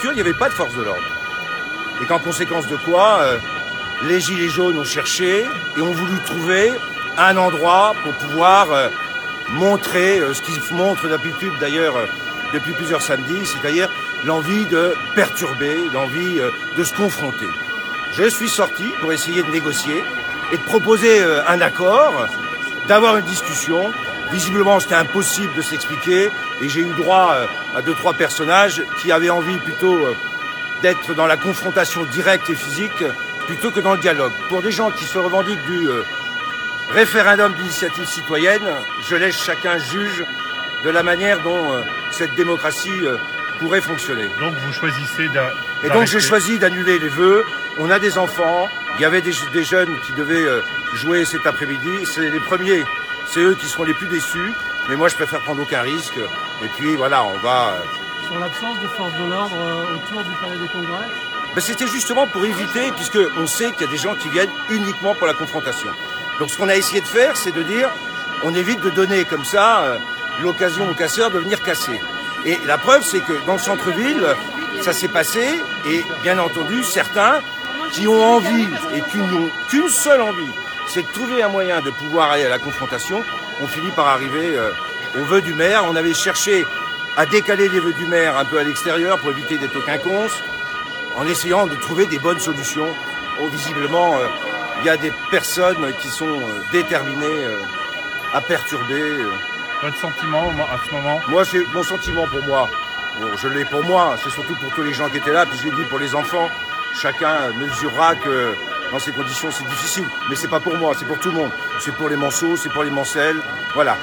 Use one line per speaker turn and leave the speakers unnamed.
préfecture, il n'y avait pas de force de l'ordre. Et qu'en conséquence de quoi, les Gilets jaunes ont cherché et ont voulu trouver un endroit pour pouvoir montrer ce qu'ils montrent d'habitude d'ailleurs depuis plusieurs samedis, c'est-à-dire l'envie de perturber, l'envie de se confronter. Je suis sorti pour essayer de négocier et de proposer un accord, d'avoir une discussion. Visiblement, c'était impossible de s'expliquer et j'ai eu droit à 2-3 personnages qui avaient envie plutôt d'être dans la confrontation directe et physique plutôt que dans le dialogue. Pour des gens qui se revendiquent du référendum d'initiative citoyenne, je laisse chacun juge de la manière dont cette démocratie pourrait fonctionner.
Donc vous choisissez d'arrêter.
Et donc j'ai choisi d'annuler les vœux. On a des enfants, il y avait des jeunes qui devaient jouer cet après-midi. C'est les premiers, c'est eux qui seront les plus déçus. Mais moi je préfère prendre aucun risque. Et puis voilà, on va...
Sur l'absence de force de l'ordre autour du Palais des Congrès?
Ben, c'était justement pour éviter, puisqu'on sait qu'il y a des gens qui viennent uniquement pour la confrontation. Donc ce qu'on a essayé de faire, c'est de dire, on évite de donner comme ça l'occasion aux casseurs de venir casser. Et la preuve, c'est que dans le centre-ville, ça s'est passé, et bien entendu, certains qui ont envie, et qui n'ont qu'une seule envie, c'est de trouver un moyen de pouvoir aller à la confrontation, ont fini par arriver aux vœux du maire. On avait cherché à décaler les vœux du maire un peu à l'extérieur pour éviter d'être au quinconce, en essayant de trouver des bonnes solutions. Oh, visiblement, il y a des personnes qui sont déterminées à perturber.
Votre sentiment à ce moment?
Moi, c'est mon sentiment pour moi. Bon, je l'ai pour moi, c'est surtout pour tous les gens qui étaient là, puis je l'ai dit pour les enfants. Chacun mesurera que dans ces conditions, c'est difficile. Mais c'est pas pour moi, c'est pour tout le monde. C'est pour les Manceaux, c'est pour les Mancelles. Voilà.